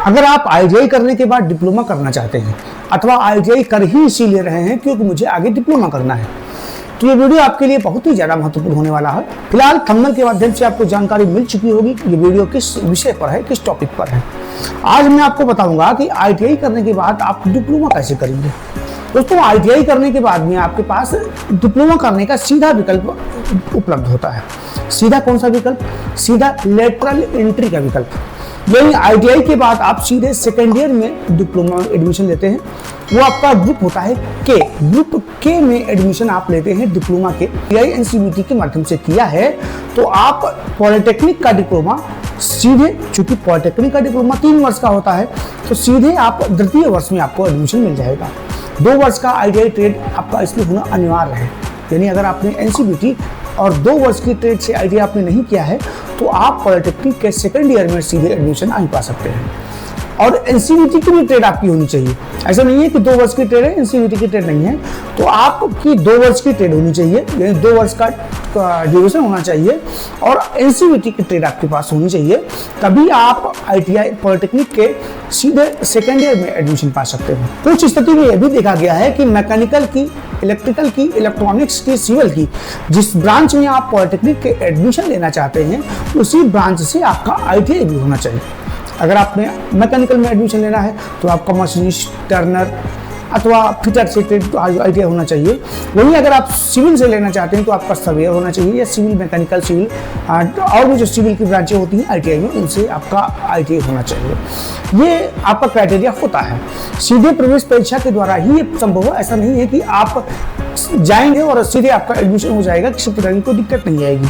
अगर आप आईटीआई करने के बाद डिप्लोमा करना चाहते हैं अथवा आईटीआई कर ही इसीलिए रहे हैं क्योंकि मुझे आगे डिप्लोमा करना है, तो ये वीडियो आपके लिए बहुत ही ज़्यादा महत्वपूर्ण होने वाला है। फिलहाल थंबनेल के माध्यम से आपको जानकारी मिल चुकी होगी कि ये वीडियो किस विषय पर है, किस टॉपिक पर है। आज मैं आपको बताऊंगा कि आईटीआई करने के बाद आप डिप्लोमा कैसे करेंगे। दोस्तों, आईटीआई करने के बाद में आपके पास डिप्लोमा करने का सीधा विकल्प उपलब्ध होता है। सीधा कौन सा विकल्प? सीधा लेटरल एंट्री का विकल्प। यानी आईटीआई के बाद आप सीधे सेकेंड ईयर में डिप्लोमा एडमिशन लेते हैं। वो आपका ग्रुप होता है के। ग्रुप के में एडमिशन आप लेते हैं डिप्लोमा के। आईटीआई एनसीवीटी के माध्यम से किया है तो आप पॉलिटेक्निक का डिप्लोमा सीधे, चूंकि पॉलिटेक्निक का डिप्लोमा 3 वर्ष का होता है, तो सीधे आप द्वितीय वर्ष में आपको एडमिशन मिल जाएगा। 2 वर्ष का आईटीआई ट्रेड आपका इसमें होना अनिवार्य है। यानी अगर आपने एनसीवीटी और 2 वर्ष की ट्रेड से आईटीआई आपने नहीं किया है तो आप पॉलिटेक्निक के सेकेंड ईयर में सीधे एडमिशन नहीं पा सकते हैं। और एनसीवीटी की भी ट्रेड आपकी होनी चाहिए। ऐसा नहीं है कि 2 वर्ष की ट्रेड है, एनसीवीटी की ट्रेड नहीं है, तो आपकी 2 वर्ष की ट्रेड होनी चाहिए। यानी 2 वर्ष का ड्यूरेशन होना चाहिए और एनसीवीटी की ट्रेड आपके पास होनी चाहिए, तभी आप आईटीआई पॉलिटेक्निक के सीधे सेकेंड ईयर में एडमिशन पा सकते हैं। कुछ स्थिति में यह भी देखा गया है कि मैकेनिकल की, इलेक्ट्रिकल की, इलेक्ट्रॉनिक्स की, सिविल की, जिस ब्रांच में आप पॉलिटेक्निक के एडमिशन लेना चाहते हैं उसी ब्रांच से आपका आईटीआई भी होना चाहिए। अगर आपने मैकेनिकल में एडमिशन लेना है तो आपका मशीनिस्ट, टर्नर अथवा फिटर से आईटीआई होना चाहिए। वहीं अगर आप सिविल से लेना चाहते हैं तो आपका सर्वेयर होना चाहिए, या सिविल, मैकेनिकल, सिविल और भी जो सिविल की ब्रांचें होती हैं आईटीआई में, उनसे आपका आईटीआई होना चाहिए। ये आपका क्राइटेरिया होता है। सीधे प्रवेश परीक्षा के द्वारा ही ये संभव है। ऐसा नहीं है कि आप जाएंगे और सीधे आपका एडमिशन हो जाएगा, किसी प्रकार की कोई दिक्कत नहीं आएगी।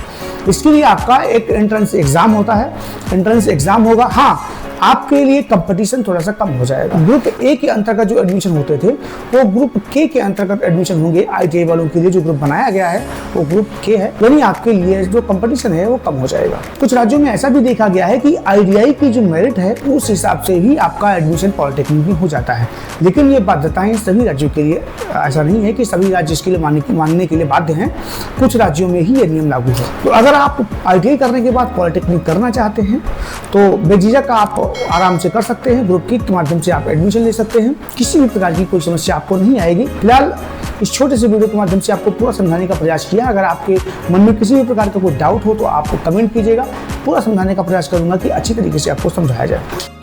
इसके लिए आपका एक एंट्रेंस एग्जाम होता है। एंट्रेंस एग्जाम होगा। हाँ, आपके लिए कंपटीशन थोड़ा सा कम हो जाएगा। ग्रुप ए के अंतर्गत जो एडमिशन होते थे वो ग्रुप के अंतर्गत एडमिशन होंगे। आईटीआई वालों के लिए जो ग्रुप बनाया गया है वो ग्रुप के है, यानी आपके लिए जो कंपटीशन है वो कम हो जाएगा। कुछ राज्यों में ऐसा भी देखा गया है कि आईटीआई की जो मेरिट है उस हिसाब से ही आपका एडमिशन पॉलिटेक्निक में हो जाता है। लेकिन ये बाध्यताएं सभी राज्यों के लिए, ऐसा नहीं है कि सभी राज्य इसके लिए मानने के लिए बाध्य हैं। कुछ राज्यों में ही ये नियम लागू है। तो अगर आप आईटीआई करने के बाद पॉलिटेक्निक करना चाहते हैं तो बेझिझक आप आराम से कर सकते हैं। ग्रुप के माध्यम से आप एडमिशन ले सकते हैं। किसी भी प्रकार की कोई समस्या आपको नहीं आएगी। फिलहाल इस छोटे से वीडियो के माध्यम से आपको पूरा समझाने का प्रयास किया। अगर आपके मन में किसी भी प्रकार का कोई डाउट हो तो आप कमेंट कीजिएगा। पूरा समझाने का प्रयास करूंगा कि अच्छी तरीके से आपको समझाया जाए।